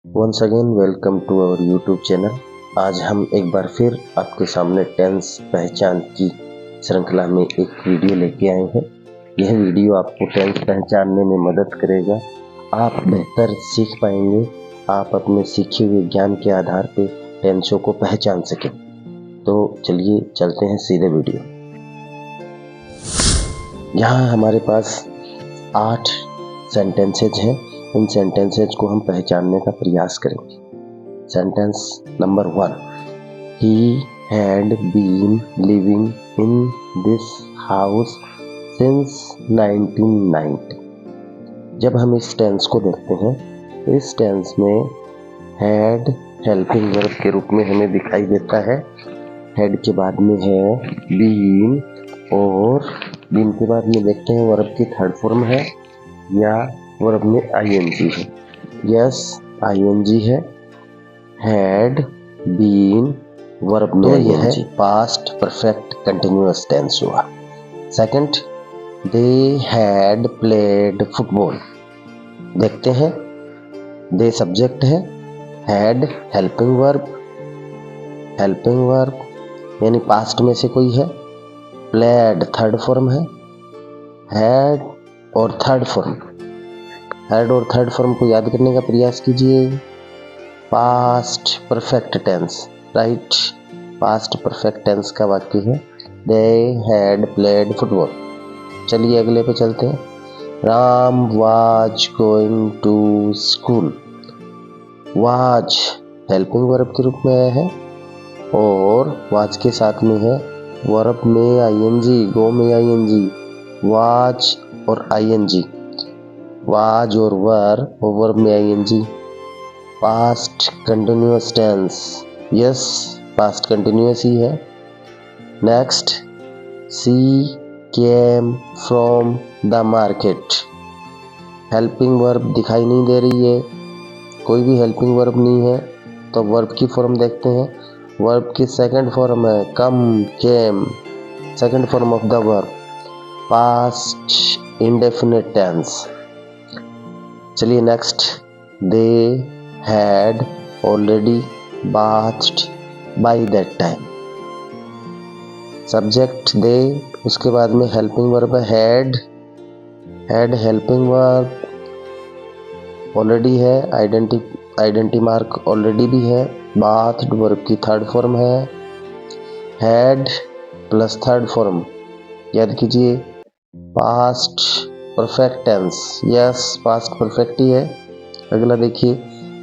Once again welcome to our YouTube channel. आज हम एक बार फिर आपके सामने टेंस पहचान की श्रृंखला में एक वीडियो लेके आए हैं। यह वीडियो आपको टेंस पहचानने में मदद करेगा। आप बेहतर सीख पाएंगे, आप अपने सीखे हुए ज्ञान के आधार पर टेंसों को पहचान सकें। तो चलिए चलते हैं सीधे वीडियो। यहाँ हमारे पास 8 सेंटेंसेज हैं। इन सेंटेंसेज को हम पहचानने का प्रयास करेंगे। Sentence number 1, he had been living in this house since 1990। जब हम इस टेंस को देखते हैं, इस टेंस में हैड हेल्पिंग वर्ब के रूप में हमें दिखाई देता है। हैड के बाद में है बीन, और बीन के बाद में देखते हैं वर्ब की थर्ड फॉर्म है या वर्ब में आईएनजी है। यस, आईएनजी है। हैड बीन वर्ब में ING, past perfect continuous tense हुआ। Second, they had played football. देखते हैं, दे सब्जेक्ट है, हैड हेल्पिंग वर्ब यानी पास्ट में से कोई है, प्लेड थर्ड फॉर्म है, हैड और थर्ड फॉर्म को याद करने का प्रयास कीजिए। Past perfect tense, right, past perfect tense का वाक्य है दे हैड प्लेड फुटबॉल। चलिए अगले पे चलते हैं। Ram was going to school. Was helping verb के रूप में आया है और वाज के साथ में है वर्ब में आईएनजी, गो में आईएनजी, वाज और आईएनजी, वाज और वर्ब में ING, past continuous tense. Yes, past continuous ही है। Next, she came from the market. Helping verb दिखाई नहीं दे रही है, कोई भी हेल्पिंग वर्ब नहीं है, तो वर्ब की फॉर्म देखते हैं। वर्ब की सेकंड फॉर्म है come, came, second form of the verb, past indefinite tense. चलिए next, they had already bathed by that time. Subject they, उसके बाद में हेल्पिंग वर्ब है हैड हेल्पिंग वर्ब ऑलरेडी है, आइडेंटी मार्क ऑलरेडी भी है, bathed verb की third form है, हैड प्लस थर्ड फॉर्म, याद कीजिए past perfect tense. Yes, past perfect ही है। अगला देखिए,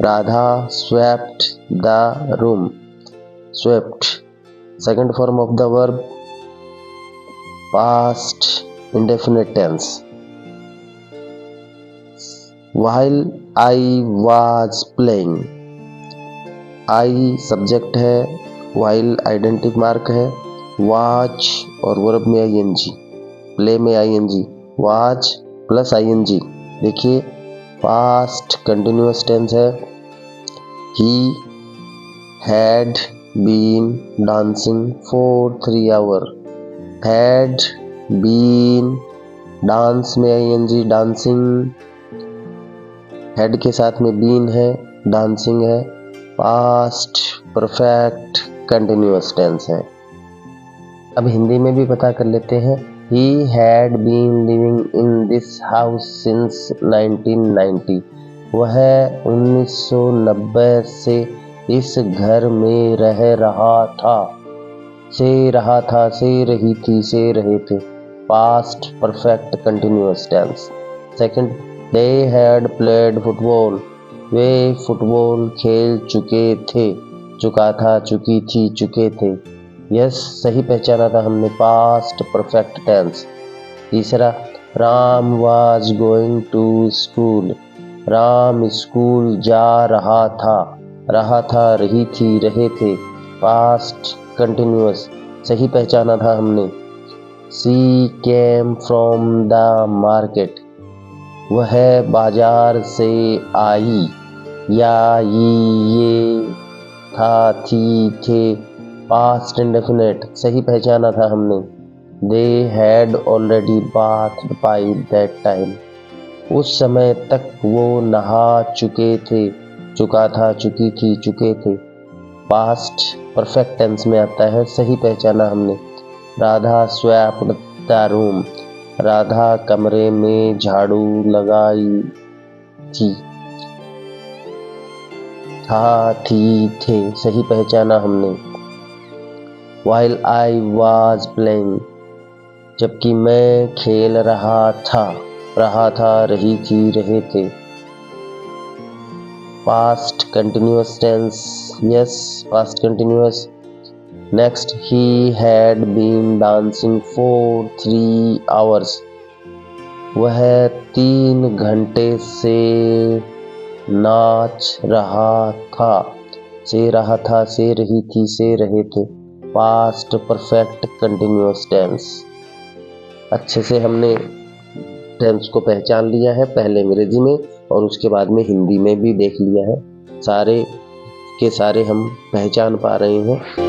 Radha swept the room. Swept second form of the verb, past indefinite tense. While I was playing. I subject है, while identity mark है, was और verb में आईएनजी, प्ले में ING, was plus ING. देखिए पास्ट कंटिन्यूअस टेंस है। He had been dancing for 3 hour. Had been, dance में ING, dancing, had के साथ में बीन है, डांसिंग है, पास्ट परफेक्ट कंटिन्यूअस टेंस है। अब हिंदी में भी पता कर लेते हैं। He had been living in this house since 1990. वह 1990 से इस घर में रह रहा था, से रही थी, से रहे थे, past perfect continuous tense. Second, they had played football. वे फुटबॉल खेल चुके थे, चुका था, चुकी थी, चुके थे। यस, सही पहचाना था हमने, पास्ट परफेक्ट टेंस। तीसरा, Ram was going to school. Ram school जा रहा था, रही थी, रहे थे, पास्ट कंटिन्यूअस, सही पहचाना था हमने। She came from the market. वह बाजार से आई, या ये था, थी, थे, पास्ट इंडेफिनिट, सही पहचाना था हमने। दे had already bathed by that time. उस समय तक वो नहा चुके थे, चुका था, चुकी थी, चुके थे। पास्ट परफेक्ट टेंस में आता है, सही पहचाना हमने। Radha swapped the room, Radha कमरे में झाड़ू लगाई थी। था, थी, थे, सही पहचाना हमने। While I was playing, जबकि मैं खेल रहा था, रही थी, रहे थे। Past continuous tense, yes, past continuous. Next, he had been dancing for 3 hours. वह 3 घंटे से नाच रहा था, से रहा था, से रही थी, से रहे थे। Past perfect continuous tense. अच्छे से हमने टेंस को पहचान लिया है, पहले अंग्रेजी में और उसके बाद में हिंदी में भी देख लिया है। सारे के सारे हम पहचान पा रहे हैं।